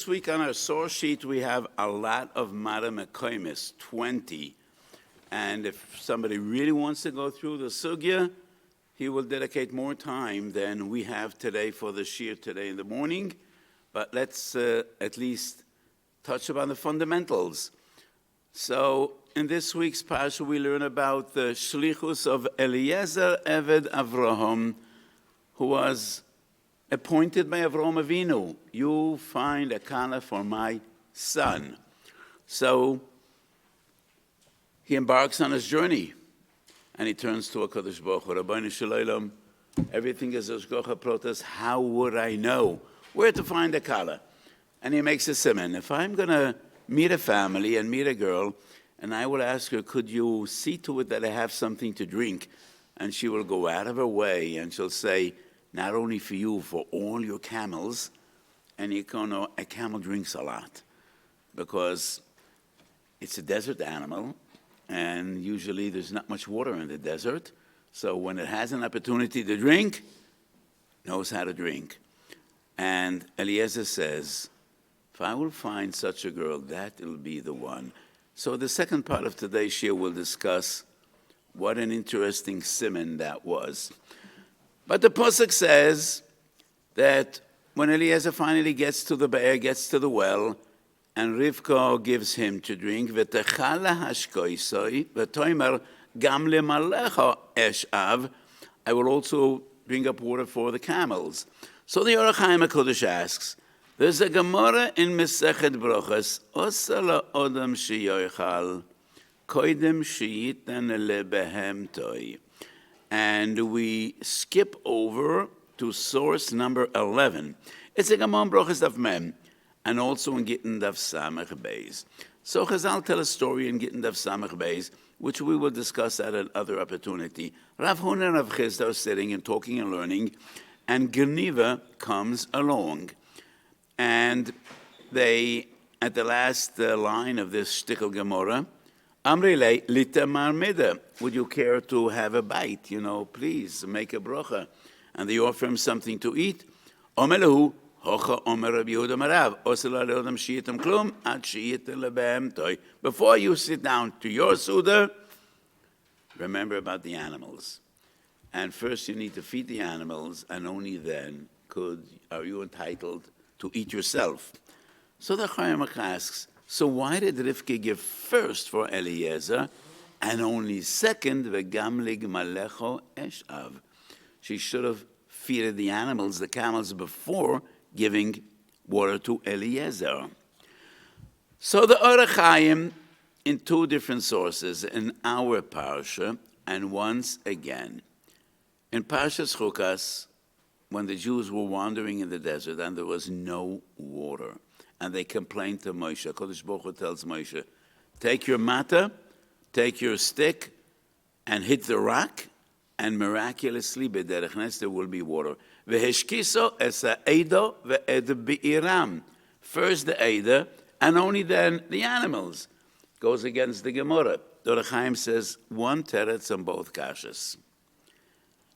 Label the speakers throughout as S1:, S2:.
S1: This week on our source sheet, we have a lot of Mara Mekoimis, 20. And if somebody really wants to go through the sugya, he will dedicate more time than we have today for the shiur today in the morning. But let's at least touch upon the fundamentals. So in this week's parsha, we learn about the shlichus of Eliezer Eved Avraham, who was appointed by Avraham Avinu. You find a kala for my son. So he embarks on his journey, and he turns to HaKadosh Baruch Hu. Rabbeinu Shalom, everything is Ashgacha Protas. How would I know where to find a kala? And he makes a siman. If I'm going to meet a family and meet a girl, and I will ask her, could you see to it that I have something to drink? And she will go out of her way, and she'll say, not only for you, for all your camels. And you know, a camel drinks a lot because it's a desert animal, and usually there's not much water in the desert. So when it has an opportunity to drink, knows how to drink. And Eliezer says, if I will find such a girl, that will be the one. So the second part of today's shiur will discuss what an interesting siman that was. But the pasuk says that when Eliezer finally gets to the be'er, gets to the well, and Rivka gives him to drink, v'toimer gam lemalecha eshav, I will also bring up water for the camels. So the Orach Chaim HaKodesh asks, there's a Gemara in Mesechet Brochas, osa la'odam sheyochal, koidem sheyitan lebehem toi. And we skip over to source number 11. It's a Gemara Brochas Daf Mem, and also in Gittin Daf Samech Beis. So Chazal tell a story in Gittin Daf Samech Beis, which we will discuss at another opportunity. Rav Huna and Rav Chisda are sitting and talking and learning, and Geniva comes along. And they, at the last line of this shtickle Gemara, Amrile litamar mida. Would you care to have a bite? You know, please make a bracha. And they offer him something to eat. Omelahu hocha omer Rabbi Yehuda Marav. Osela leodam shiitam klum ad shiitam lebehem toy. Before you sit down to your suda, remember about the animals. And first you need to feed the animals, and only then are you entitled to eat yourself. So the Chaim asks, so why did Rivka give first for Eliezer and only second v'gam ligmalecho eshav? She should have fed the animals, the camels, before giving water to Eliezer. So the Orach Chaim, in two different sources, in our parsha, and once again, in Parshas Chukas, when the Jews were wandering in the desert and there was no water, and they complained to Moshe. Kodesh Baruch Hu tells Moshe, take your matzah, take your stick, and hit the rock, and miraculously, b'derech nes, there will be water. V'heshkiso es ha'edo ve'ed bi'iram. First the eda, and only then the animals. Goes against the Gemara. Orach Chaim says, one teretz on both kashas.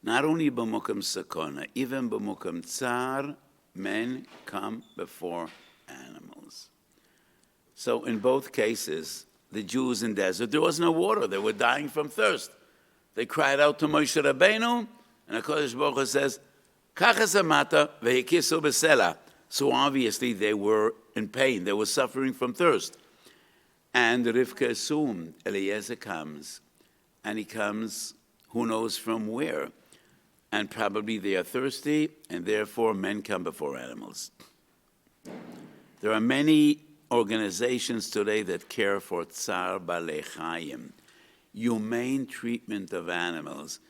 S1: Not only b'mukam sakona, even b'mukam tsar, men come before animals. So in both cases, the Jews in desert, there was no water. They were dying from thirst. They cried out to Moshe Rabbeinu, and HaKadosh Baruch Hu says, Kachas hamata vehikisu b'sela. So obviously they were in pain. They were suffering from thirst. And Rivka assumed Eliezer comes, and he comes, who knows from where. And probably they are thirsty, and therefore men come before animals. There are many organizations today that care for tsar balei chayim, humane treatment of animals,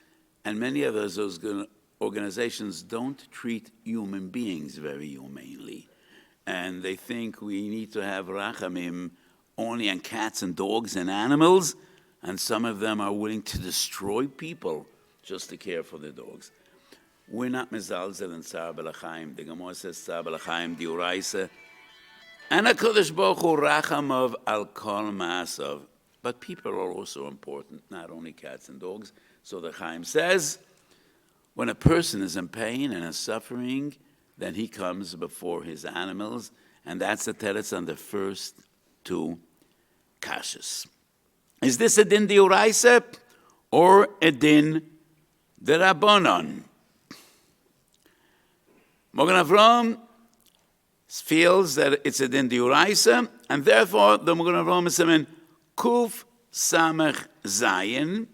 S1: and many of those organizations don't treat human beings very humanely. And they think we need to have rachamim only on cats and dogs and animals, and some of them are willing to destroy people just to care for the dogs. We're not mezalzel in tsar balei chayim. The Gemara says tsar balei chayim diuraisa. And HaKadosh Baruch Hu rachamav al kol ma'asav. But people are also important, not only cats and dogs. So the Chaim says, when a person is in pain and is suffering, then he comes before his animals, And that's the teretz on the first two kashas. Is this a din d'oraisa or a din d'Rabbanan? Mogen Avraham feels that it's a din d'oraisa, and therefore the Mogen Avraham is in Kuf Samech Zayin.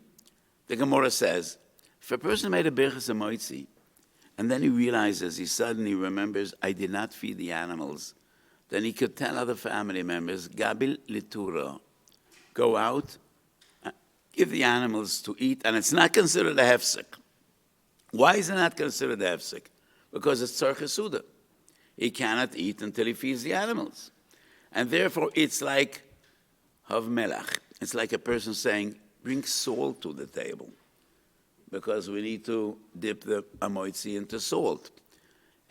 S1: The Gemara says, if a person made a birchas hamoitzi, and then he realizes, he suddenly remembers, I did not feed the animals, then he could tell other family members, Gabil litura, go out, give the animals to eat, and it's not considered a hefsek. Why is it not considered a hefsek? Because it's tzarchei suda. He cannot eat until he feeds the animals. And therefore, it's like hav melach. It's like a person saying, bring salt to the table, because we need to dip the hamoitzi into salt.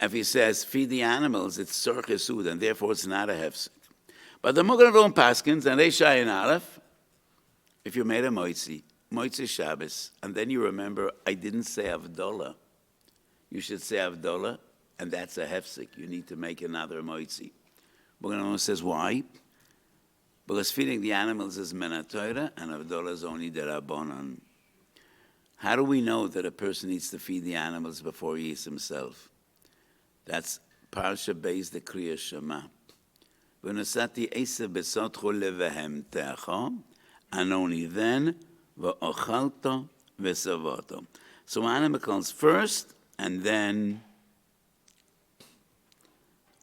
S1: If he says, feed the animals, it's tzarchei suda, and therefore it's not a hefsek. But the Mogen Avraham paskins, and they shay in Aleph, if you made a moitzi Shabbos, and then you remember, I didn't say Havdalah, you should say Havdalah, and that's a hefsek. You need to make another moitzi. Mogen Avraham says, why? Because feeding the animals is Mena Torah, and Havdalah is only D'Rabbanan. How do we know that a person needs to feed the animals before he eats himself? That's Parsha Beis the Kriya Shema. V'nosati Esav besotcho levehemtecha, and only then v'ochalto v'savoto. So animal comes first, and then,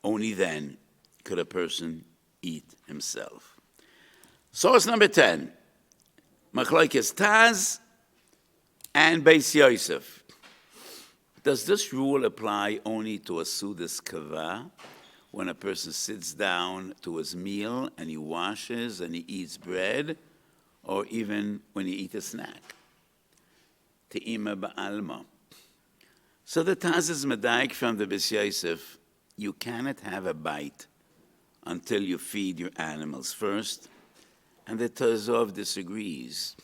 S1: only then could a person eat himself. Source number 10, Machlokes Taz and Beis Yosef. Does this rule apply only to a sudas kavah, when a person sits down to his meal and he washes and he eats bread, or even when he eats a snack? Te'ima ba'alma. So the Taz is medaik from the Beis Yosef, you cannot have a bite until you feed your animals first. And the Tazov disagrees.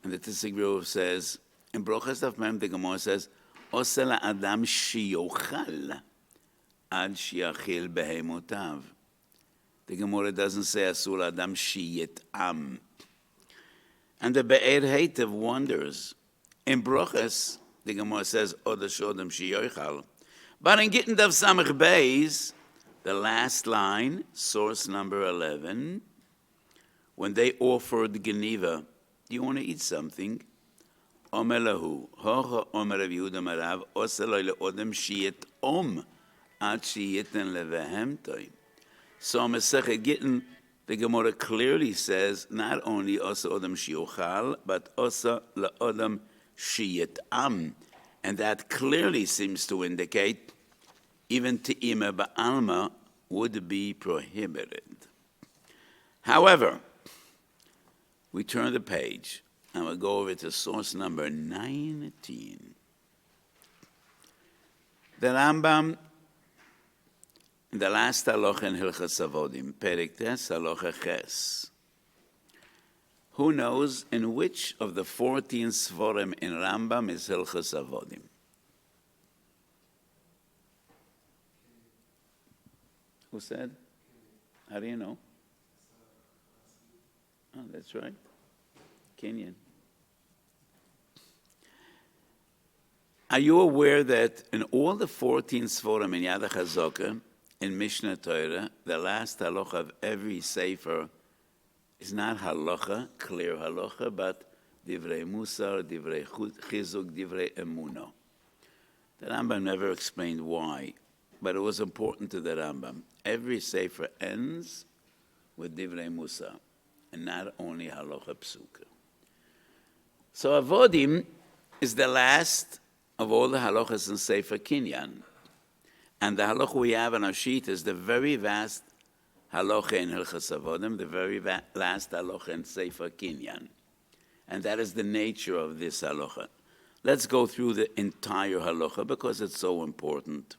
S1: And the Tazov says, in Brochas Daf Mem, the Gemara says, Osela Adam shiyochal ad shiachil behemotav. The Gemara doesn't say Asur Adam shiyetam. And the Be'er Heitev wonders. In Brochas, the Gemara says, Odashodam shiyochal. But in Gittin Daf Samech Beis, the last line, source number 11, when they offered Geneva, do you want to eat something? Omer lahu, hocha omer Rav Yehuda Marav, oseloi leodem shiyet ad shiyeten levehem toim. So Masechet Gittin, the Gemara clearly says, not only osa odem shiochal, but osa leodem shiyet And that clearly seems to indicate even te'ima ba'alma would be prohibited. However, we turn the page and we'll go over to source number 19. The Rambam, in the last halacha in Hilchas Avodim, Perek Tes, halacha Ches. Who knows in which of the 14 Sforim in Rambam is Hilchas Avodim? Who said? How do you know? Oh, that's right. Kenyan. Are you aware that in all the 14 Sforim in Yad HaChazokah, in Mishnah Torah, the last halacha of every sefer is not halacha, clear halacha, but divrei musar, divrei chizuk, divrei emuno. The Rambam never explained why, but it was important to the Rambam. Every sefer ends with divrei musar, and not only halacha psuka. So Avodim is the last of all the halachas in Sefer Kinyan. And the halacha we have in our sheet is the very vast halacha in Hilchas Avodim, the very last halacha in Sefer Kinyan. And that is the nature of this halacha. Let's go through the entire halacha because it's so important.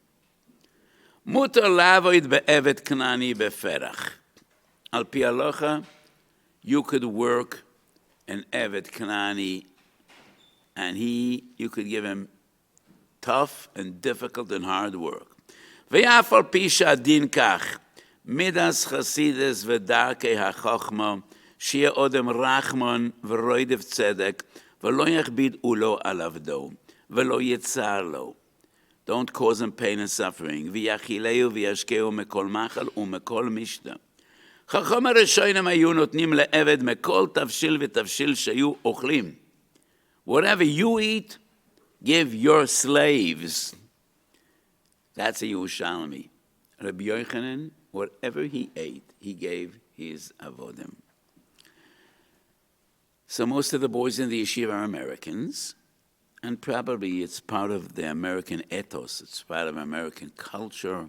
S1: Mutar lavoid be'evet knani beferach. Al pi halacha, you could work an Evet Kanani, and you could give him tough and difficult and hard work. ואף על פי שהדין כך, מידס חסידס ודרכי החוכמה, שיהיה אודם רחמן ורוידף צדק, ולא יכביד עולו על עבדו, ולא יצר לו. Don't cause him pain and suffering. ויאכילהו וישקהו מכל מחל ומכל משתה. חכם הראשונים היו נותנים לעבד מכל תבשיל ותבשיל שהיו אוכלים. Whatever you eat, give your slaves. That's a Yerushalmi. Rabbi Yochanan, whatever he ate, he gave his avodim. So most of the boys in the yeshiva are Americans, and probably it's part of the American ethos, it's part of American culture.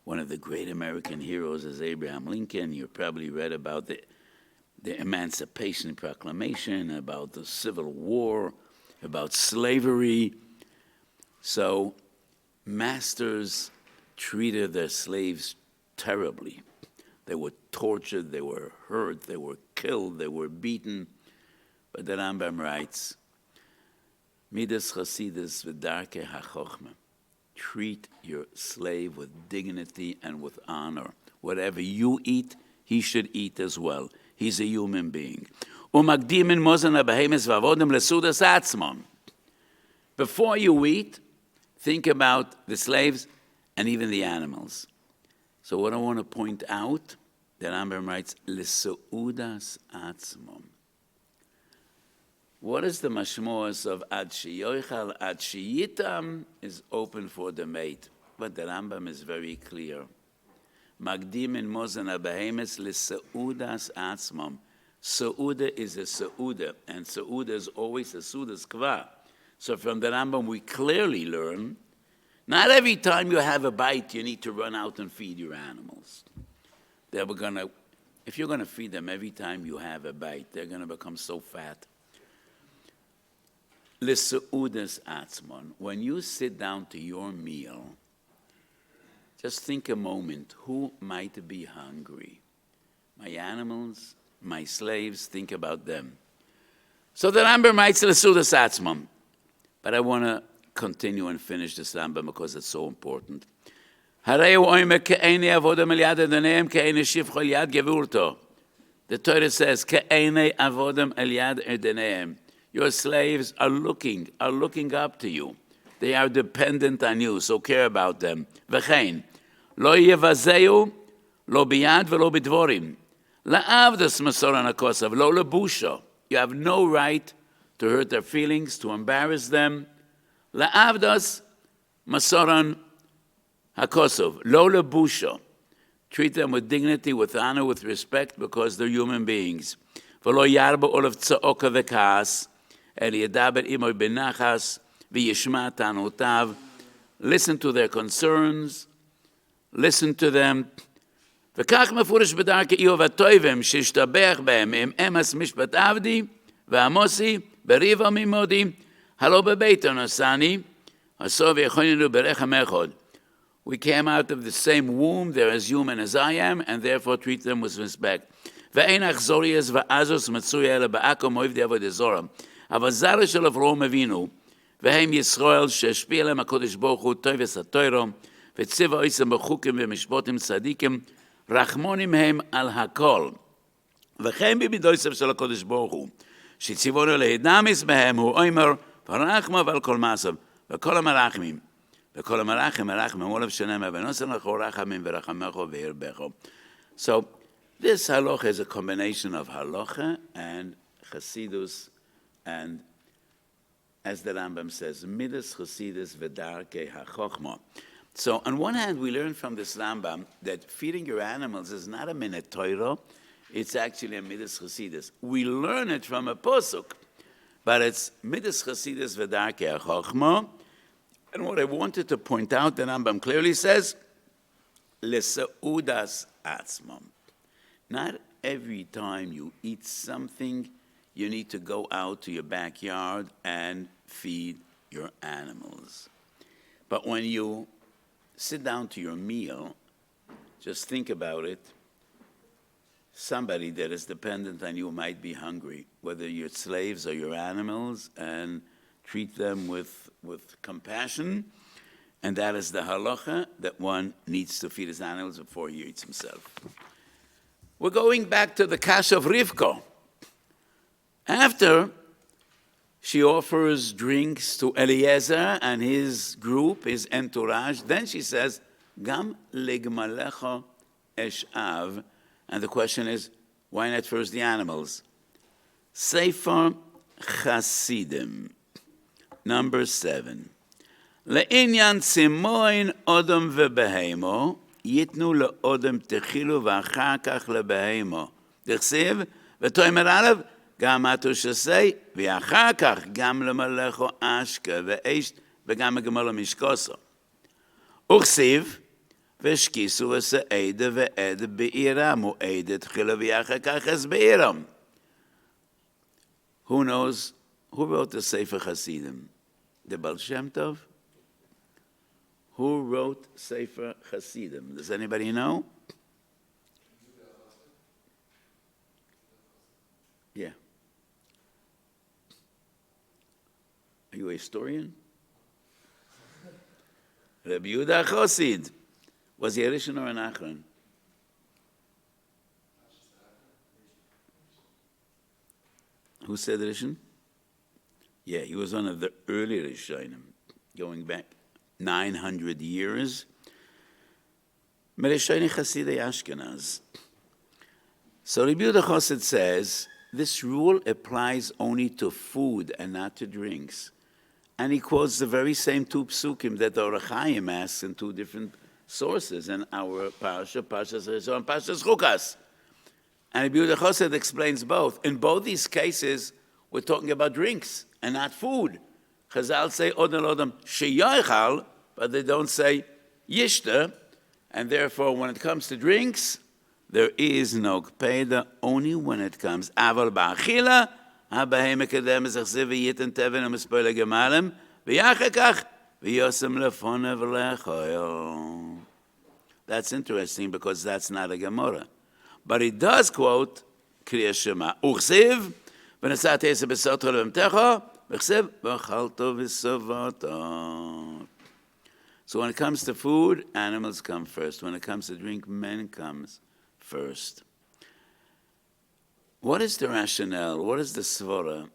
S1: One of the great American heroes is Abraham Lincoln. You probably read about the Emancipation Proclamation, about the Civil War, about slavery. So masters treated their slaves terribly. They were tortured, they were hurt, they were killed, they were beaten. But the Rambam writes, Midas Chasidus v'darkei ha'chochma. Treat your slave with dignity and with honor. Whatever you eat, he should eat as well. He's a human being. Before you eat, think about the slaves and even the animals. So what I want to point out, the Rambam writes, L'seudas atzmon. What is the mashmos of ad sheyochal, ad sheyitam is open for the mate. But the Rambam is very clear. Magdim in mozen abahemes l'seudas atzmam. Seuda is a seuda, and seuda is always a seudas kva. So from the Rambam we clearly learn, not every time you have a bite you need to run out and feed your animals. If you're gonna feed them every time you have a bite, they're gonna become so fat. L'seudas atzmon. When you sit down to your meal, just think a moment, who might be hungry? My animals, my slaves, think about them. So the Rambam writes L'seudas atzmon. But I want to continue and finish this Rambam because it's so important. The Torah says, your slaves are looking up to you. They are dependent on you, so care about them. וכן, לא יבזהו, לא ביד ולא בדבורים. לעבדס מסורן הכוסף, לא לבושו. You have no right to hurt their feelings, to embarrass them. לעבדס מסורן הכוסף, לא לבושו. Treat them with dignity, with honor, with respect, because they're human beings. ולא ירבה עולב צעוקה וכעס, אלא ידבר עמו בנחס וישמע טענותיו. Listen to their concerns, listen to them. וכך מפורש בדרכי איוב הטובים שהשתבח בהם עם אמס משפט עבדי ועמוסי בריבה ממודי הלא בביתו נשאני הסוב יכולנו ברחם אחד. We came out of the same womb, they're as human as I am, and therefore treat them with respect. ואין אכזוריאס ועזוס מצוי אלא בעכו מויב עבודה זרה. אבל זרע של אברהם אבינו, והם ישראל שהשפיע עליהם הקדוש ברוך הוא טויבס התוירו, וציווה עושים בחוקים ומשפטים צדיקים, רחמונים הם על הכל. וכן במידותיו של הקדוש ברוך הוא, שציוונו להידמס בהם, הוא אומר, ורחמו ועל כל מעשיו, וכל המלאכים, מלאכים עולב שלם, ונוסר לכו רחמים ורחמךו והרבךו. So, this halacha is a combination of halacha and chasidus, and as the Rambam says, midas chasidus v'darkei ha'chochma. So on one hand, we learn from this Rambam that feeding your animals is not a minute Torah, it's actually a midas chasidus. We learn it from a posuk, but it's midas chasidus v'darkei ha'chochma. And what I wanted to point out, the Rambam clearly says, l'seudas atzmam. Not every time you eat something, you need to go out to your backyard and feed your animals. But when you sit down to your meal, just think about it. Somebody that is dependent on you might be hungry, whether your slaves or your animals, and treat them with compassion. And that is the halacha that one needs to feed his animals before he eats himself. We're going back to the kasha of Rivka. After she offers drinks to Eliezer and his group, his entourage, then she says, Gam legmalecha eshav. And the question is, why not first the animals? Sefer Chasidim, number 7. לעניין צימון אדם ובהמו, ייתנו לאדם תחילו ואחר כך לבהמו. דכסיב, ותאמר עליו, גם התושסי, ואחר כך גם למלאכו אשכה ואשת, וגם הגמל המשקוסו. וכסיב, והשקיסו וסעדה ועדה בעירם, ועדה תחילה ואחר כך אז בעירם. Who knows? Who wrote the Sefer Chasidim? The Baal Shem Tov? Who wrote Sefer Chasidim? Does anybody know? Yeah. Are you a historian? Rabbi Yehuda Chosid. Was he a Rishon or an Achron? Who said Rishon? Yeah, he was one of the early Rishonim, going back 900 years. Mereshoni Chasidei Ashkenaz. So Rabbi Yehuda Chosid says, this rule applies only to food and not to drinks. And he quotes the very same two psukim that the Orach Chaim asks in two different sources in our Parashah, Parashas Rishon, and Parashas Chukas. And Rabbi Yehuda Chosid explains both. In both these cases, we're talking about drinks and not food. Chazal say, Odin Odom Sheyochal, but they don't say Yishta. And therefore, when it comes to drinks, there is no kpeda, only when it comes. Aval ba'achila, ha'bahem ekedem ezachziv v'yitin tevin u'mispoile gemalim, v'yachakach v'yosem lefonev lechoil. That's interesting because that's not a Gemara. But he does quote Kriya Shema. Uchziv, v'nesat esa b'sotro le'vemtecho, v'chziv v'chalto v'sovato. So when it comes to food, animals come first. When it comes to drink, men comes first. What is the rationale? What is the svara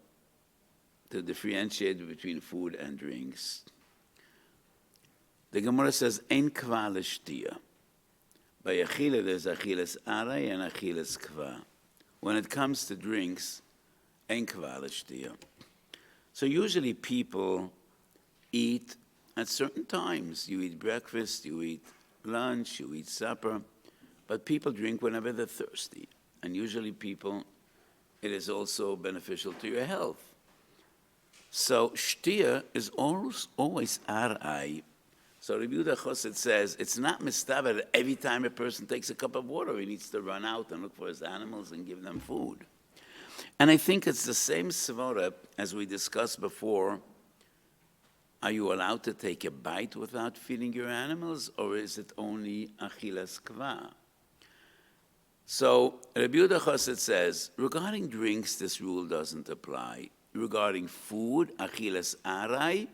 S1: to differentiate between food and drinks? The Gemara says, "Ein kva l'shtia." By achila, there's achilas aray and achilas kva. When it comes to drinks, ein kva l'shtia. So usually people eat at certain times. You eat breakfast, you eat lunch, you eat supper. But people drink whenever they're thirsty. And usually people, it is also beneficial to your health. So shtia is always aray. So Rabbi Yehuda Chosid says, it's not mistaber that every time a person takes a cup of water, he needs to run out and look for his animals and give them food. And I think it's the same svara as we discussed before. Are you allowed to take a bite without feeding your animals, or is it only achilas kva? So Rabbi Yehuda Chosid says, regarding drinks, this rule doesn't apply. Regarding food, achilas aray,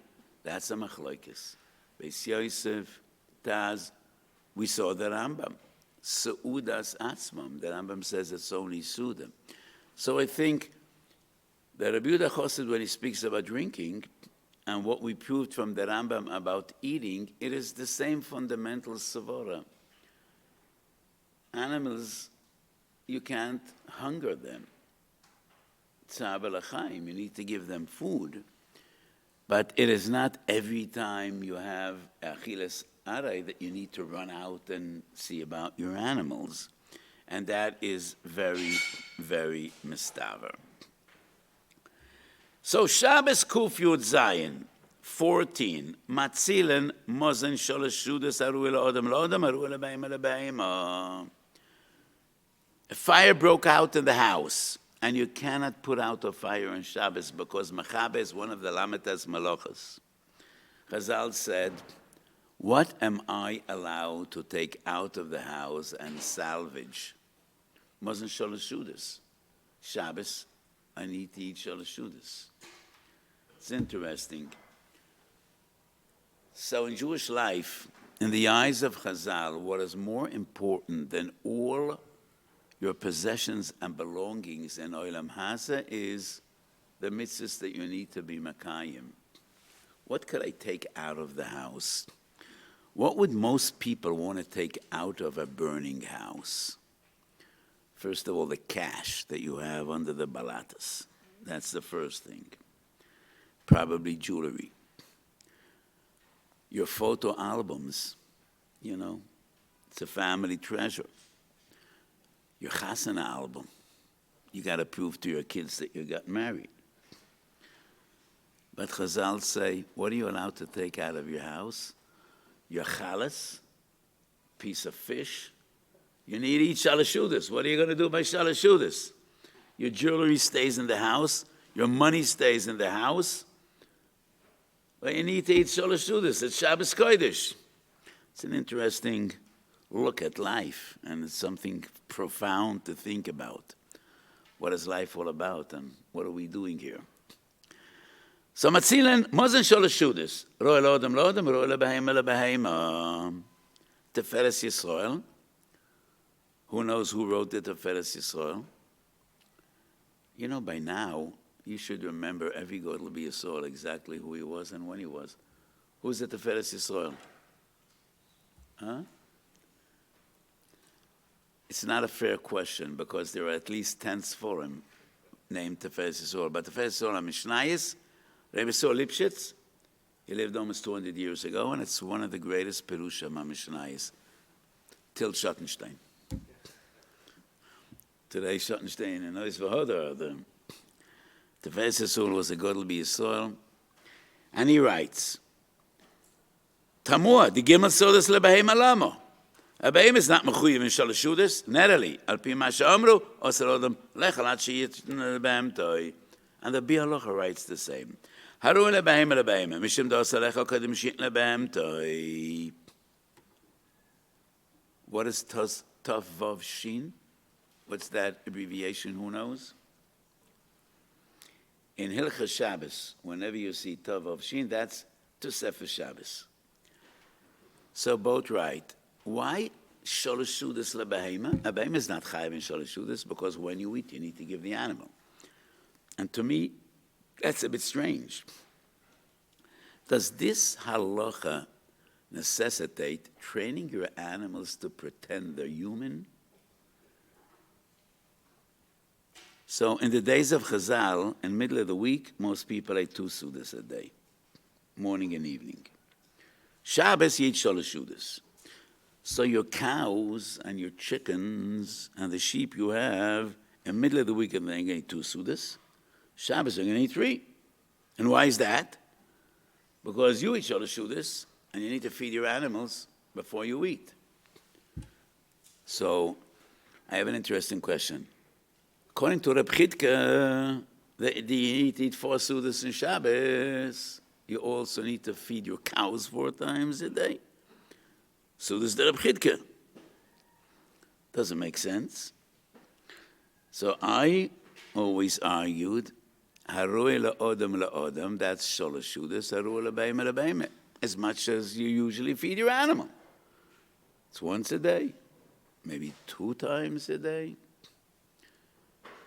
S1: that's a machlokes. Beis Yosef, Taz, we saw the Rambam. Seudas atzmam, the Rambam says it's only Suda. So I think that Rabbi Yehuda Chosid, when he speaks about drinking, and what we proved from the Rambam about eating, it is the same fundamental savora. Animals, you can't hunger them. Tza'ab l'chaim, you need to give them food. But it is not every time you have achilas aray that you need to run out and see about your animals. And that is very, very mistaver. So Shabbos Kuf Yud Zayin, 14. Matzilen mozen sholosh shudas aru el odem lodem aru el beim el beim. A fire broke out in the house, and you cannot put out a fire on Shabbos because Mechabe is one of the Lametes Malachas. Chazal said, what am I allowed to take out of the house and salvage? Mozen sholosh shudas. Shabbos, I need to eat sholosh shudas. It's interesting. So in Jewish life, in the eyes of Chazal, what is more important than all your possessions and belongings in Olam Haza is the mitzvahs that you need to be Makayim. What could I take out of the house? What would most people want to take out of a burning house? First of all, the cash that you have under the balatas. That's the first thing. Probably jewelry. Your photo albums, it's a family treasure. Your chasana album. You got to prove to your kids that you got married. But Chazal say, what are you allowed to take out of your house? Your chalas, piece of fish. You need to eat shalashudas. What are you going to do by shalashudas? Your jewelry stays in the house. Your money stays in the house. But you need to eat shalashudas. It's Shabbos Kodesh. It's an interesting look at life, and it's something profound to think about. What is life all about, and what are we doing here? So matzilen mozen shalashudas. Ro'e lo'odem lo'odem, ro'e le'behema le'behema. Teferes Yisrael. Who knows who wrote the Teferes Yisrael? By now, you should remember every Godel Yisrael exactly who he was and when he was. Who's the Teferes Yisrael? Huh? It's not a fair question because there are at least 10 Sforim named Teferes Yisrael. But Teferes Yisrael Mishnayis, Rebbe Sol Lipschitz, he lived almost 200 years ago, and it's one of the greatest Perushim Mishnayis, till Schottenstein. Today, Schottenstein and Ois V'Hodor, the Teferes Yisrael was a Godel Yisrael, and he writes, Tamua, the Gimel Sodas LeBehem Alamo. A behem is not mechuyev in shalashudas, narrowly, al pi ma she'amru, osar odom lechalat she'yit lebehem toy. And the Bialocha writes the same. Haru lebehem lebehem, mishim da osar lecha kodim she'yit lebehem toy. What is Tav Vav Shin? What's that abbreviation? Who knows? In Hilchas Shabbos, whenever you see Tav Vav Shin, that's Tosefes Shabbos. So both write. Why shalashudas lebehema? A behema is not chayav in shalashudas because when you eat, you need to give the animal. And to me, that's a bit strange. Does this halacha necessitate training your animals to pretend they're human? So in the days of Chazal, in the middle of the week, most people ate 2 sudas a day, morning and evening. Shabbos, you eat shalashudas. So your cows and your chickens and the sheep you have, in the middle of the week, they're going to eat 2 sudas. Shabbos, they're going to eat 3. And why is that? Because you eat shalashudas, and you need to feed your animals before you eat. So I have an interesting question. According to Reb Chidke, you need to eat 4 sudas in Shabbos. You also need to feed your cows 4 times a day. So this is the Reb Chidke. Doesn't make sense. So I always argued, Haroi la'odam la'odam, that's shalashudas, haroi la'beime la'beime, as much as you usually feed your animal. It's once a day, maybe 2 times a day.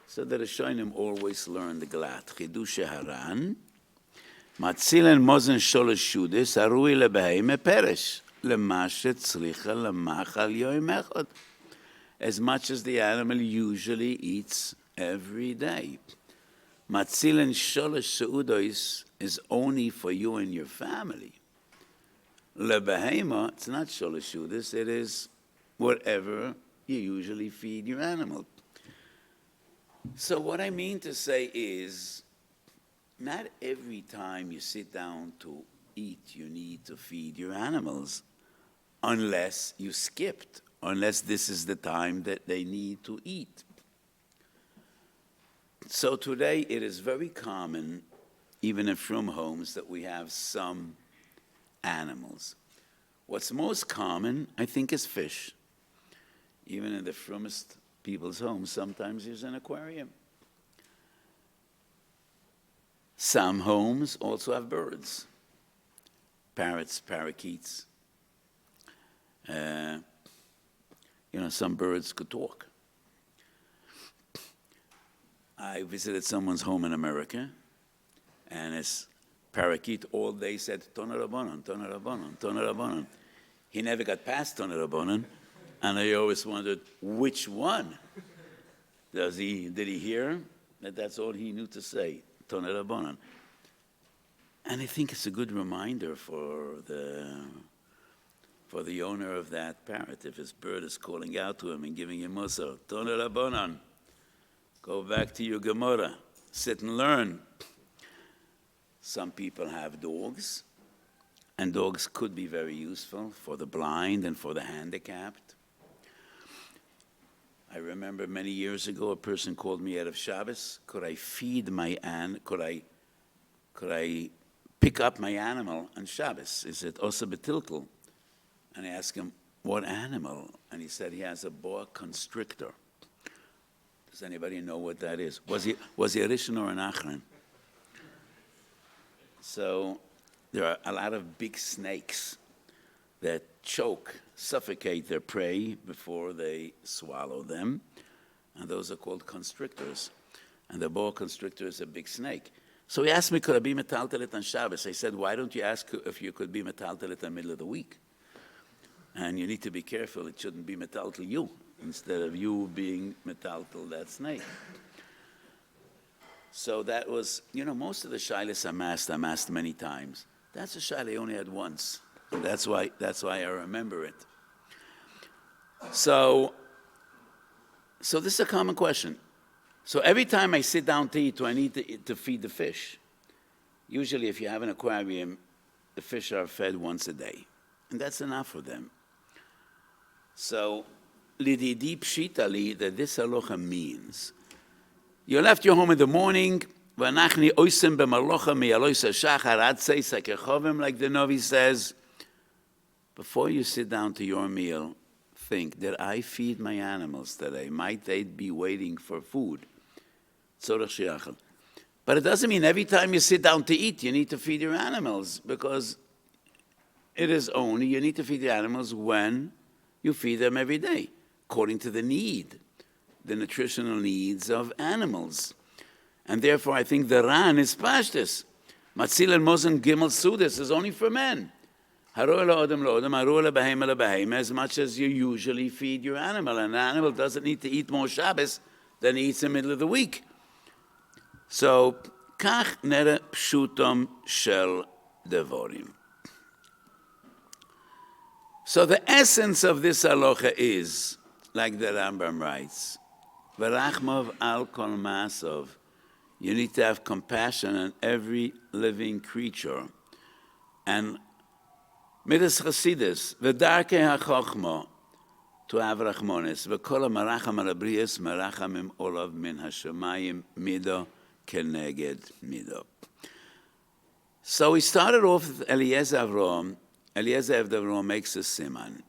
S1: So the Rishonim always learn the Glat. Chidush Haran, Matzilen mozen shalashudas, haroi la'beime peresh. As much as the animal usually eats every day. Matzilen sholosh seudos is only for you and your family. Lebehema, it's not sholosh seudos, it is whatever you usually feed your animal. So what I mean to say is, not every time you sit down to eat, you need to feed your animals, unless you skipped, unless this is the time that they need to eat. So today it is very common, even in frum homes, that we have some animals. What's most common, I think, is fish. Even in the frummest people's homes, sometimes there's an aquarium. Some homes also have birds. parrots, parakeets. Some birds could talk. I visited someone's home in America, and his parakeet all day said, Tona Rabbanon, Tona Rabbanon, Tona Rabbanon. He never got past Tona Rabbanon, and I always wondered, which one? Did he hear that that's all he knew to say, Tona Rabbanon? And I think it's a good reminder for the owner of that parrot, if his bird is calling out to him and giving him Musar, Tona Rabbanon, go back to your Gemara, sit and learn. Some people have dogs, and dogs could be very useful for the blind and for the handicapped. I remember many years ago, a person called me out of Shabbos, could I pick up my animal on Shabbos? Is it Osa Betilkel? And I asked him, what animal? And he said he has a boa constrictor. Does anybody know what that is? Was he a Rishon or an Achron? So there are a lot of big snakes that suffocate their prey before they swallow them. And those are called constrictors. And the boa constrictor is a big snake. So he asked me, could I be metaltelit on Shabbos? I said, why don't you ask if you could be metaltelit in the middle of the week? And you need to be careful, it shouldn't be metaltel you, instead of you being metaltel that snake. So that was, most of the shilas I'm asked many times. That's a shilah I only had once. That's why I remember it. So this is a common question. So every time I sit down to eat, do I need to feed the fish? Usually if you have an aquarium, the fish are fed once a day. And that's enough for them. So, lididi pshitali, that this halacha means, you left your home in the morning, v'anachni oisem b'malocha mi'aloisa shachar ad seisa kechovim, like the Novi says. Before you sit down to your meal, think, did I feed my animals today? Might they be waiting for food? Tzorach shiachal. But it doesn't mean every time you sit down to eat, you need to feed your animals, because it is only, you need to feed the animals when you feed them every day, according to the nutritional needs of animals. And therefore, I think the Ran is pashtus. Matzil and Mosen Gimel Sudas is only for men. As much as you usually feed your animal. And an animal doesn't need to eat more Shabbos than he eats in the middle of the week. So, kach nere pshutom shel devorim. So the essence of this halacha is, like the Rambam writes, v'rachmav al kol ma'asov. You need to have compassion on every living creature. And midas chasidus, v'darkei ha'chochma, to have rachmonis, v'kol ha'maracham al abriyas, marachamim olav min hashamayim, mido keneged mido. So we started off with Eliezer Avrom. Eliezer Avrom makes a siman.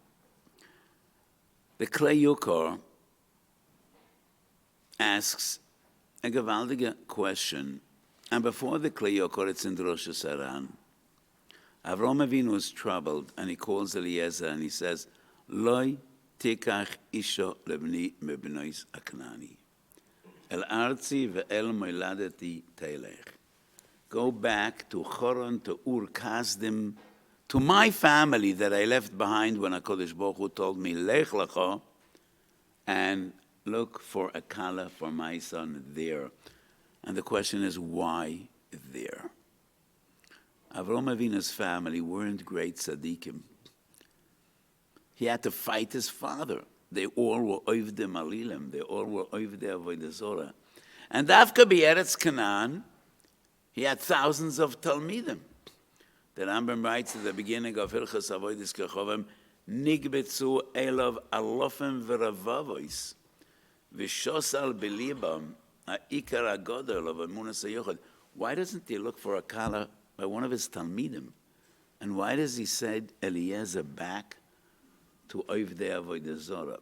S1: The Klei Yukor asks a gewaltige question, and before the Klei Yukor, it's in the Rosh Hashanah. Avrom Avinu was troubled, and he calls Eliezer, and he says, Loi tikach isho lebni mebnois aknani, el arzi ve'el moiladeti teilech. Go back to Choron, to Ur Kasdim, to my family that I left behind when HaKadosh Baruch Hu told me, Lech lecha, and look for a kala for my son there. And the question is, why there? Avrom Avinu's family weren't great tzaddikim. He had to fight his father. They all were oivdei malilim. They all were oivdei avodah zorah. And Dafka B'Eretz Canaan, he had thousands of talmidim. The Rambam writes at the beginning of Hilchas Avodas Kechovim, Nigbetzu Elov Alofim V'Ravavois, V'Shosal B'Libam, Ha'ikar HaGodel of Emunas HaYochad. Why doesn't he look for a kala by one of his talmidim? And why does he send Eliezer back to Oivdei Avodah Zorah?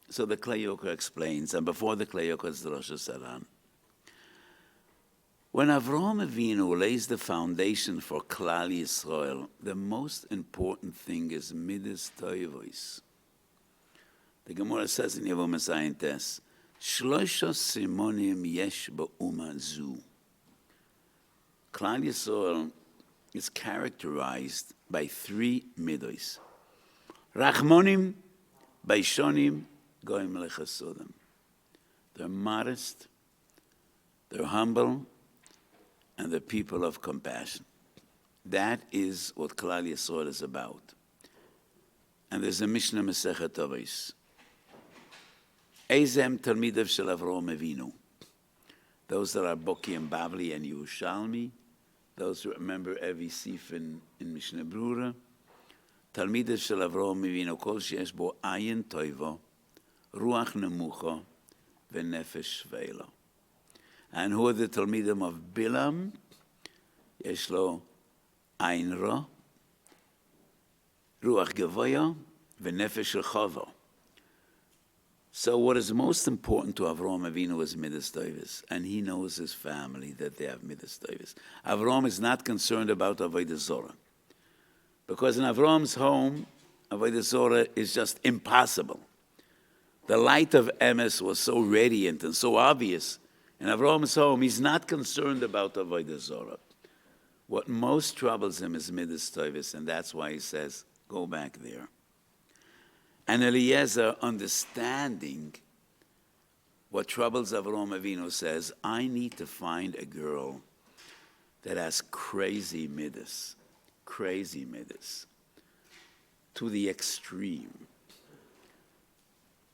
S1: So the Klei Yukor explains, and before the Klei Yukor is the Rosh Hashanah. When Avraham Avinu lays the foundation for Klal Yisrael, the most important thing is Midas Toivos. The Gemara says in היוםהשחור, Shlosha Simonim yesh ba'uma zu. Klal Yisrael is characterized by 3 midos. Rachmonim, Beishonim, Goim lechasodim. They're modest, they're humble, and they're people of compassion. That is what Klal Yisrael is about. And there's a Mishnah Masechet Avos. Eizem Talmidav Shel Avraham Avinu. Those that are Boki and Bavli and Yerushalmi, those who remember every sif in Mishnah Brura, Talmidav Shel Avraham Avinu, Kol sheyesh bo ayin toivo, ruach nemucha, v'nefesh shveila. And who are the Talmidim of Bilam? Yesh lo ayin ra, ruach gevoya, v'nefesh rechava. So what is most important to Avraham Avinu is Midas Toivos, and he knows his family that they have Midas Toivos. Avraham is not concerned about Avodah Zorah, because in Avraham's home, Avodah Zorah is just impossible. The light of Emes was so radiant and so obvious. In Avraham's home, he's not concerned about Avodah Zorah. What most troubles him is Midas Toivos, and that's why he says, go back there. And Eliezer, understanding what troubles Avraham Avinu, says, I need to find a girl that has crazy midas, to the extreme.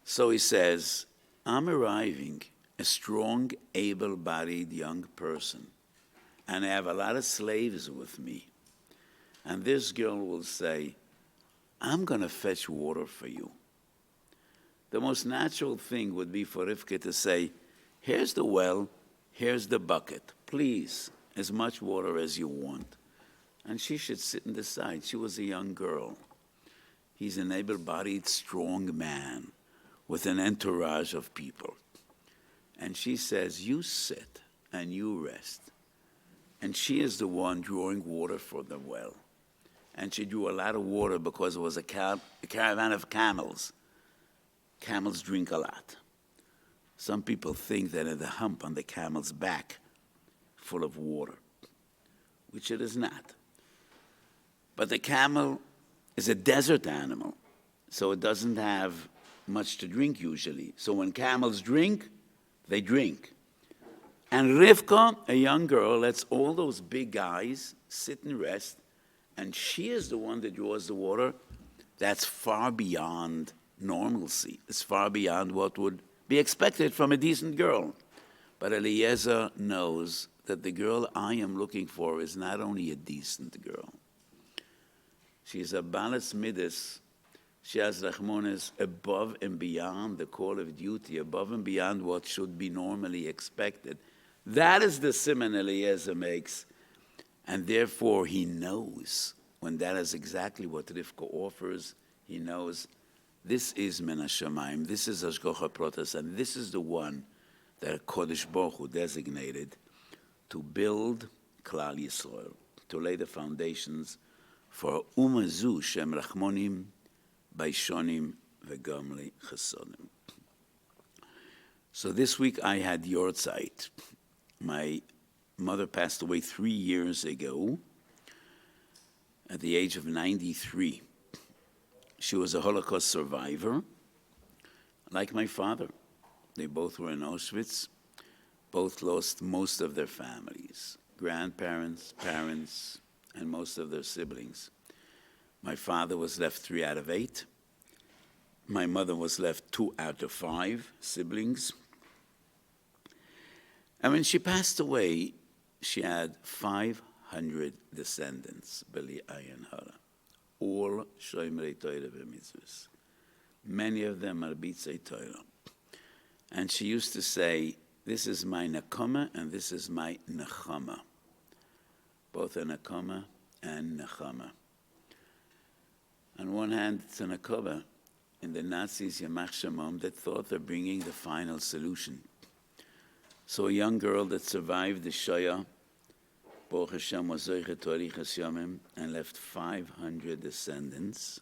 S1: So he says, I'm arriving, a strong, able-bodied young person, and I have a lot of slaves with me. And this girl will say, I'm going to fetch water for you. The most natural thing would be for Rivka to say, here's the well, here's the bucket. Please, as much water as you want. And she should sit and decide. She was a young girl. He's an able-bodied, strong man with an entourage of people. And she says, you sit and you rest. And she is the one drawing water for the well. And she drew a lot of water because it was a caravan of camels. Camels drink a lot. Some people think that in the hump on the camel's back, full of water, which it is not. But the camel is a desert animal, so it doesn't have much to drink usually. So when camels drink, they drink. And Rivka, a young girl, lets all those big guys sit and rest, and she is the one that draws the water. That's far beyond normalcy. It's far beyond what would be expected from a decent girl. But Eliezer knows that the girl I am looking for is not only a decent girl. She's a balas midas. She has rachmones above and beyond the call of duty, above and beyond what should be normally expected. That is the siman Eliezer makes. And therefore, he knows, when that is exactly what Rivka offers, he knows this is Min HaShamayim, this is Hashgacha Protas, and this is the one that Kodesh Baruch Hu designated to build Klal Yisrael, to lay the foundations for Umazu Shem Rachmonim, Beishonim, V'Gamli Chasodim. So this week I had Yortzeit. My mother passed away 3 years ago at the age of 93. She was a Holocaust survivor, like my father. They both were in Auschwitz. Both lost most of their families, grandparents, parents, and most of their siblings. My father was left 3 out of 8. My mother was left 2 out of 5 siblings. And when she passed away, she had 500 descendants, Beli Ayin Hara, all Shoymrei Torah v'mitzvos. Many of them are Bitzei Torah. And she used to say, this is my Nakama and this is my Nechama. Both a Nakama and Nechama. On one hand, it's a Nakama in the Nazis, Yamach Shemam, that thought they're bringing the final solution. So a young girl that survived the Shoah, Baruch Hashem, was Zoichet Torichas Yomim, and left 500 descendants.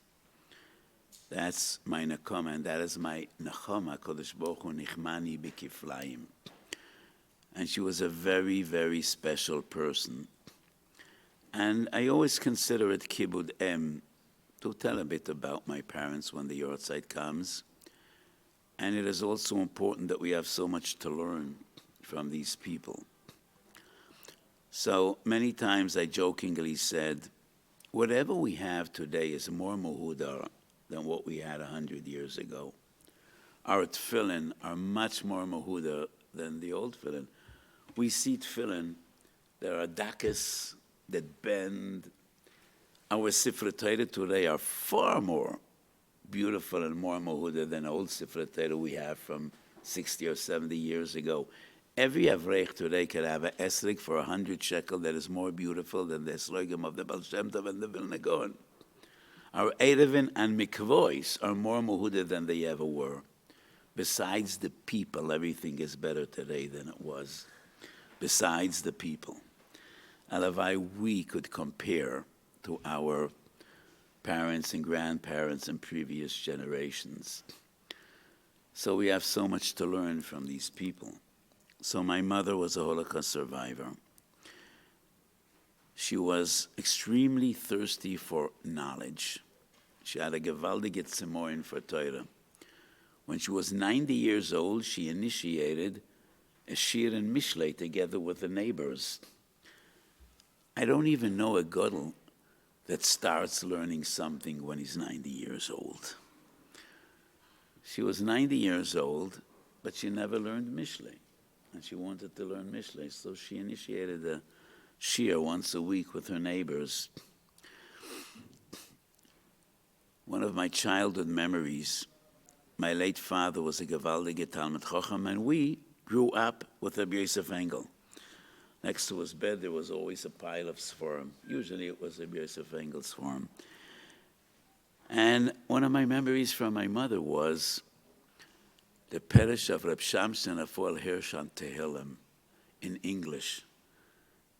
S1: That's my Nakoma, and that is my Nachama, Kodesh Baruch Hu Nichmani B'Kiflayim. And she was a very, very special person. And I always consider it Kibud Em to tell a bit about my parents when the Yortzeit comes. And it is also important that we have so much to learn from these people. So many times I jokingly said, whatever we have today is more muhudar than what we had 100 years ago. Our tefillin are much more muhudar than the old tefillin. We see tefillin, there are dakas that bend. Our Sifrei Torah today are far more beautiful and more muhudar than old Sifrei Torah we have from 60 or 70 years ago. Every Avreich today can have an esrik for 100 shekel that is more beautiful than the esrogim of the Baal Shem Tov and the Vilna Gaon. Our Erevin and Mikvois are more muhudar than they ever were. Besides the people, everything is better today than it was. Besides the people. Alavai, we could compare to our parents and grandparents and previous generations. So we have so much to learn from these people. So my mother was a Holocaust survivor. She was extremely thirsty for knowledge. She had a gewaldige Tzemorin for Torah. When she was 90 years old, she initiated a shiur and mishlei together with the neighbors. I don't even know a gadol that starts learning something when he's 90 years old. She was 90 years old, but she never learned mishlei. And she wanted to learn mishlei, so she initiated a shiur once a week with her neighbors. One of my childhood memories, my late father was a gewaldige Talmid Chacham, and we grew up with Rabbi Yosef Engel. Next to his bed, there was always a pile of sforim. Usually it was Rabbi Yosef Engel's sforim. And one of my memories from my mother was the Perish of Reb Shamson Afol Hirsch on Tehillim in English.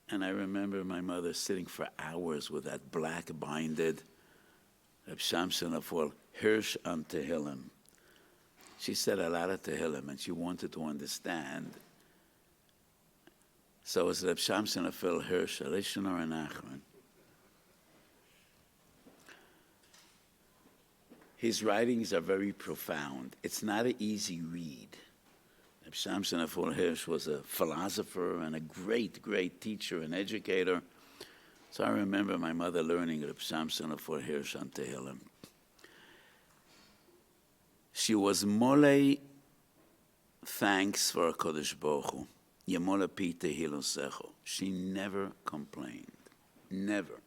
S1: And I remember my mother sitting for hours with that black binded Reb Shamson Afol Hirsch on Tehillim. She said a lot of Tehillim, and she wanted to understand. So it's Reb Shamson Afol Hirsch, Rishon or Nachman. His writings are very profound. It's not an easy read. Reb Shamson Afol Hirsch was a philosopher and a great, great teacher and educator. So I remember my mother learning Reb Shamson Afol Hirsch on Tehillim. She was mole thanks for Kodesh Baruch Hu. Yemole pi tehilosecho. She never complained. Never.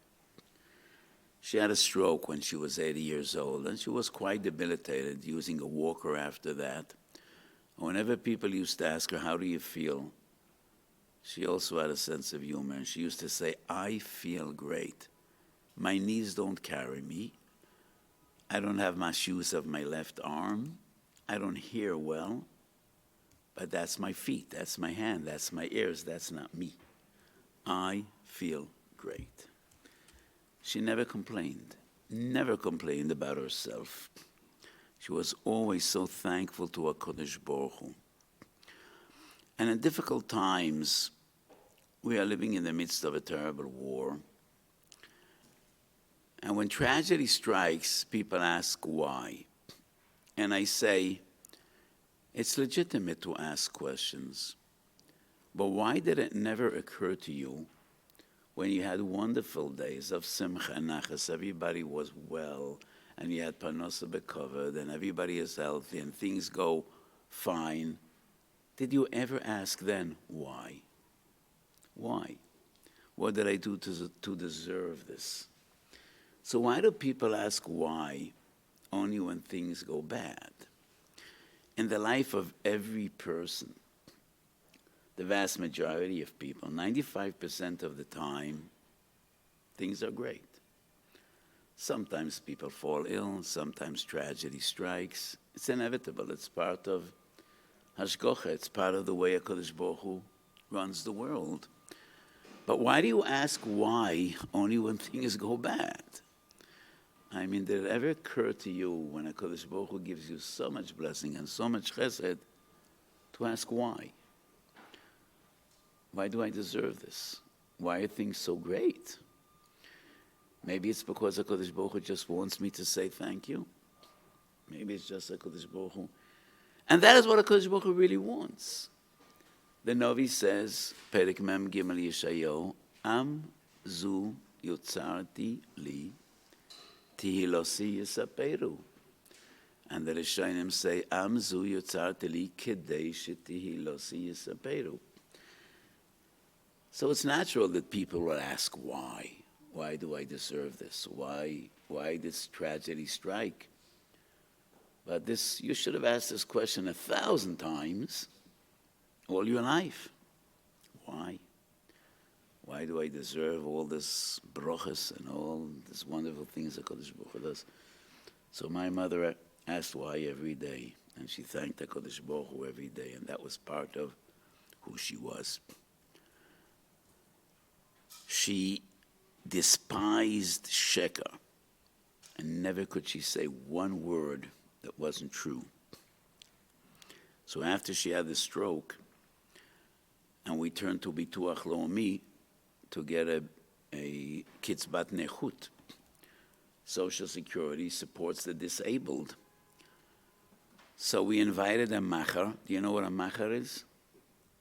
S1: She had a stroke when she was 80 years old, and she was quite debilitated, using a walker after that. Whenever people used to ask her, how do you feel? She also had a sense of humor, and she used to say, I feel great. My knees don't carry me. I don't have my shoes of my left arm. I don't hear well. But that's my feet, that's my hand, that's my ears, that's not me. I feel great. She never complained about herself. She was always so thankful to HaKadosh Baruch Hu. And in difficult times, we are living in the midst of a terrible war. And when tragedy strikes, people ask why. And I say, it's legitimate to ask questions. But why did it never occur to you when you had wonderful days of simcha and nachas, everybody was well, and you had parnasa becovered, and everybody is healthy, and things go fine? Did you ever ask then, why? Why? What did I do to deserve this? So why do people ask why only when things go bad? In the life of every person, the vast majority of people, 95% of the time, things are great. Sometimes people fall ill, sometimes tragedy strikes. It's inevitable, it's part of hashgacha. It's part of the way HaKadosh Baruch Hu runs the world. But why do you ask why only when things go bad? I mean, did it ever occur to you when HaKadosh Baruch Hu gives you so much blessing and so much chesed to ask why? Why do I deserve this? Why are things so great? Maybe it's because HaKadosh Baruch Hu just wants me to say thank you. Maybe it's just HaKadosh Baruch Hu. And that is what HaKadosh Baruch Hu really wants. The Novi says, Perek Mem Gimel Yeshayahu, Am zu yotzarti li, tihilosi yisaperu. And the Rishonim say, Am zu yotzarti li, kedei shetihilosi yisaperu. So it's natural that people will ask why. Why do I deserve this? Why this tragedy strike? But this, you should have asked this question 1,000 times all your life. Why? Why do I deserve all this brachas and all these wonderful things that HaKadosh Baruch Hu does? So my mother asked why every day, and she thanked HaKadosh Baruch Hu every day, and that was part of who she was. She despised sheker, and never could she say one word that wasn't true. So after she had the stroke, and we turned to Bituach Leumi to get a Kitzbat Nechut. Social Security supports the disabled. So we invited a macher. Do you know what a macher is?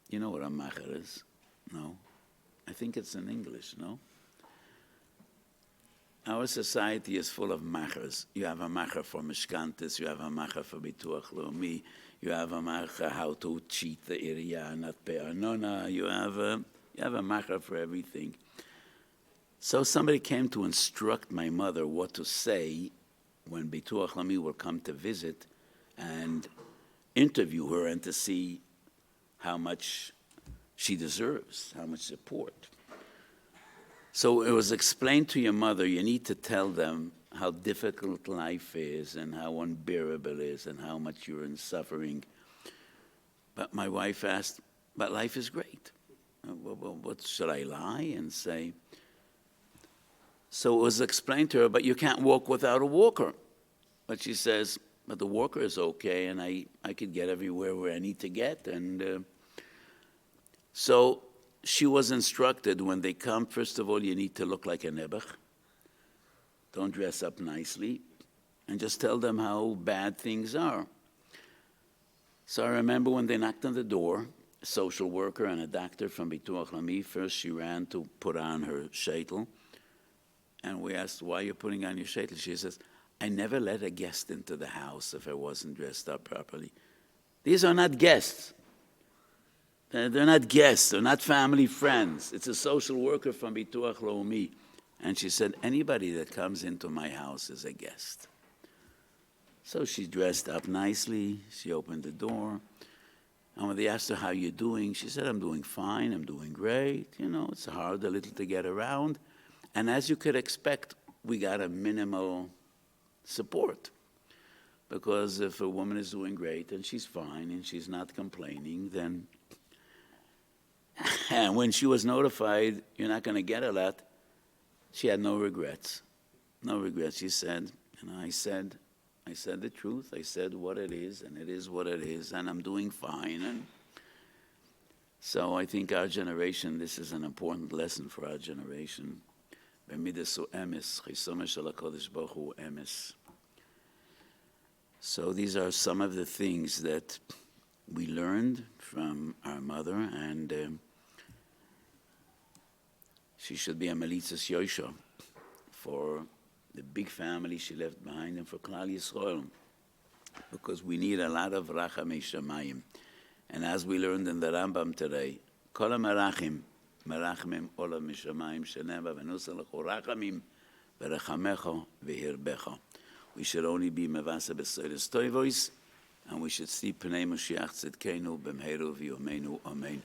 S1: You know what a macher is? No? I think it's in English, no? Our society is full of machers. You have a macher for mishkantis, you have a macher for Bituach Leumi, you have a macher how to cheat the area and not pay arnona, you have a macher for everything. So somebody came to instruct my mother what to say when Bituach Leumi will come to visit and interview her and to see how much she deserves, how much support. So it was explained to your mother, you need to tell them how difficult life is and how unbearable it is and how much you're in suffering. But my wife asked, but life is great. What should I lie and say? So it was explained to her, but you can't walk without a walker. But she says, but the walker is okay and I could get everywhere where I need to get. And so she was instructed when they come, first of all, you need to look like a nebuch. Don't dress up nicely. And just tell them how bad things are. So I remember when they knocked on the door, a social worker and a doctor from Bituach Leumi, first she ran to put on her sheitel. And we asked, why are you putting on your sheitel? She says, I never let a guest into the house if I wasn't dressed up properly. These are not guests. They're not guests. They're not family friends. It's a social worker from Bituach Leumi. And she said, anybody that comes into my house is a guest. So she dressed up nicely. She opened the door. And when they asked her, how you doing? She said, I'm doing fine. I'm doing great. You know, it's hard a little to get around. And as you could expect, we got a minimal support. Because if a woman is doing great and she's fine and she's not complaining, then... And when she was notified, you're not going to get a lot, she had no regrets. No regrets. She said, you know, I said the truth. I said what it is, and it is what it is, and I'm doing fine. And so I think our generation, this is an important lesson for our generation. So these are some of the things that we learned from our mother, and she should be a Melitzas Yosha for the big family she left behind and for Klal Yisrael, because we need a lot of Rachamei Shamayim. And as we learned in the Rambam today, Kol HaMerachim, Merachmim Olav Mishamayim Sheneva Venusa Lecho Rachamim Verechamecho Vehirbecho. We should only be Mevasa B'Soides Toivois, and we should see Pnei Mashiach Tzidkenu B'mheru V'Yomeinu Amen.